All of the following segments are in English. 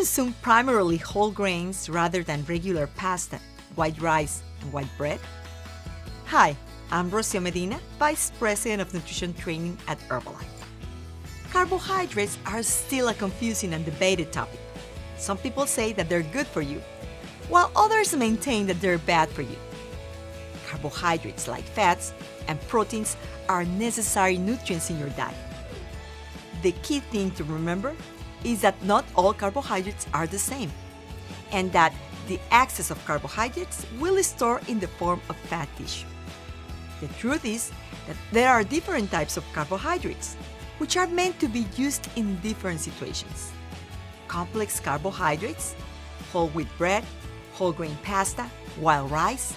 consume primarily whole grains rather than regular pasta, white rice, and white bread? Hi, I'm Rocio Medina, Vice President of Nutrition Training at Herbalife. Carbohydrates are still a confusing and debated topic. Some people say that they're good for you, while others maintain that they're bad for you. Carbohydrates, like fats and proteins, are necessary nutrients in your diet. The key thing to remember is that not all carbohydrates are the same, and that the excess of carbohydrates will store in the form of fat tissue. The truth is that there are different types of carbohydrates, which are meant to be used in different situations. Complex carbohydrates, whole wheat bread, whole grain pasta, wild rice,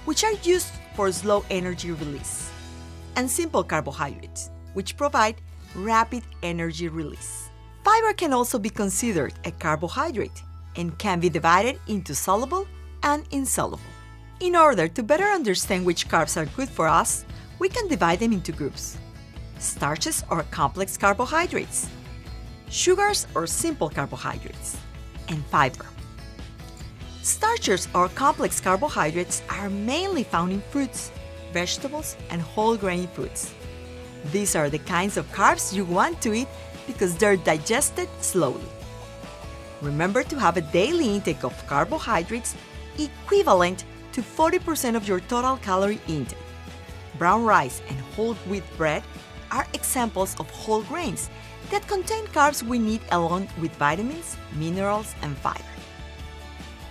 which are used for slow energy release, and simple carbohydrates, which provide rapid energy release. Fiber can also be considered a carbohydrate and can be divided into soluble and insoluble. In order to better understand which carbs are good for us, we can divide them into groups: starches or complex carbohydrates, sugars or simple carbohydrates, and fiber. Starches or complex carbohydrates are mainly found in fruits, vegetables, and whole grain foods. These are the kinds of carbs you want to eat because they're digested slowly. Remember to have a daily intake of carbohydrates equivalent to 40% of your total calorie intake. Brown rice and whole wheat bread are examples of whole grains that contain carbs we need along with vitamins, minerals, and fiber.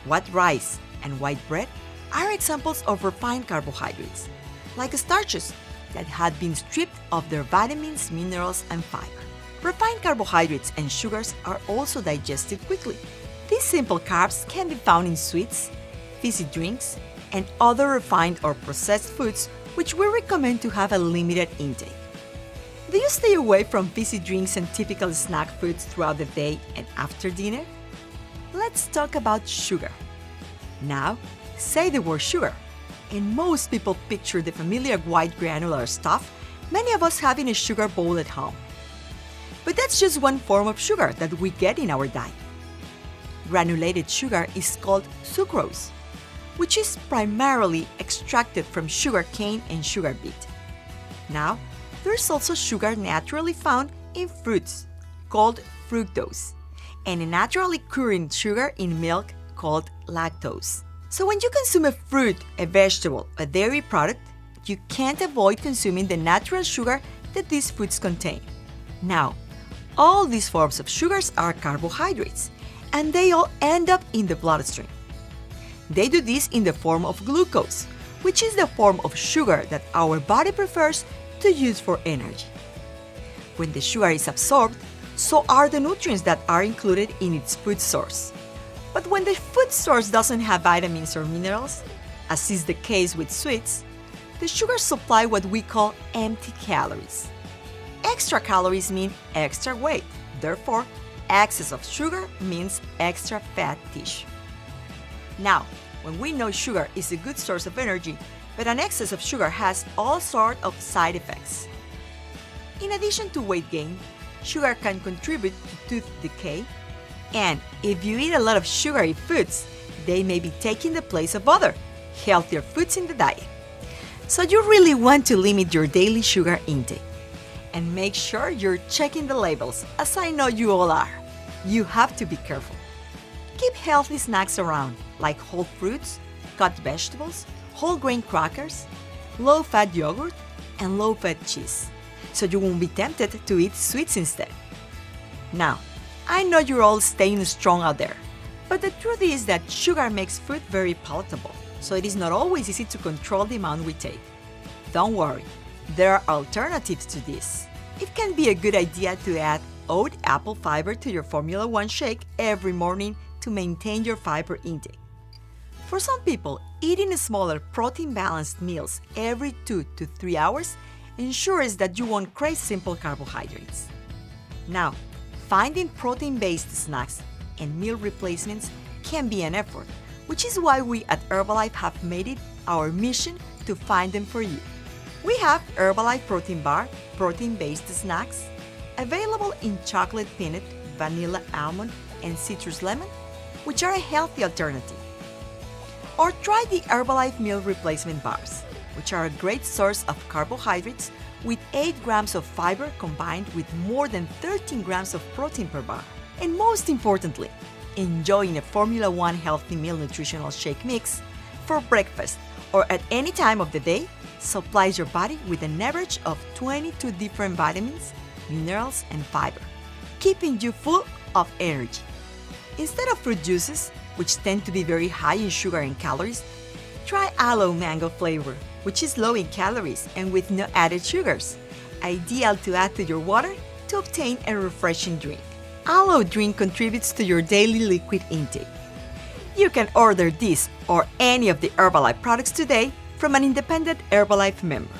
White rice and white bread are examples of refined carbohydrates, like starches that had been stripped of their vitamins, minerals, and fiber. Refined carbohydrates and sugars are also digested quickly. These simple carbs can be found in sweets, fizzy drinks, and other refined or processed foods, which we recommend to have a limited intake. Do you stay away from fizzy drinks and typical snack foods throughout the day and after dinner? Let's talk about sugar. Now, say the word sugar, and most people picture the familiar white granular stuff many of us have in a sugar bowl at home. But that's just one form of sugar that we get in our diet. Granulated sugar is called sucrose, which is primarily extracted from sugar cane and sugar beet. Now, there's also sugar naturally found in fruits, called fructose, and a naturally occurring sugar in milk called lactose. So when you consume a fruit, a vegetable, a dairy product, you can't avoid consuming the natural sugar that these foods contain. Now, all these forms of sugars are carbohydrates, and they all end up in the bloodstream. They do this in the form of glucose, which is the form of sugar that our body prefers to use for energy. When the sugar is absorbed, so are the nutrients that are included in its food source. But when the food source doesn't have vitamins or minerals, as is the case with sweets, the sugars supply what we call empty calories. Extra calories mean extra weight. Therefore, excess of sugar means extra fat tissue. Now, when we know sugar is a good source of energy, but an excess of sugar has all sorts of side effects. In addition to weight gain, sugar can contribute to tooth decay, and if you eat a lot of sugary foods, they may be taking the place of other, healthier foods in the diet. So you really want to limit your daily sugar intake. And make sure you're checking the labels, as I know you all are. You have to be careful. Keep healthy snacks around, like whole fruits, cut vegetables, whole grain crackers, low-fat yogurt, and low-fat cheese, so you won't be tempted to eat sweets instead. Now, I know you're all staying strong out there, but the truth is that sugar makes food very palatable, so it is not always easy to control the amount we take. Don't worry, there are alternatives to this. It can be a good idea to add oat apple fiber to your Formula 1 shake every morning to maintain your fiber intake. For some people, eating smaller protein-balanced meals every 2 to 3 hours ensures that you won't crave simple carbohydrates. Now, finding protein-based snacks and meal replacements can be an effort, which is why we at Herbalife have made it our mission to find them for you. We have Herbalife Protein Bar, protein-based snacks, available in chocolate peanut, vanilla almond, and citrus lemon, which are a healthy alternative. Or try the Herbalife meal replacement bars, which are a great source of carbohydrates with 8 grams of fiber combined with more than 13 grams of protein per bar. And most importantly, enjoying a Formula One healthy meal nutritional shake mix for breakfast or at any time of the day supplies your body with an average of 22 different vitamins, minerals, and fiber, keeping you full of energy. Instead of fruit juices, which tend to be very high in sugar and calories, try aloe mango flavor, which is low in calories and with no added sugars, ideal to add to your water to obtain a refreshing drink. Aloe drink contributes to your daily liquid intake. You can order this or any of the Herbalife products today from an independent Herbalife member.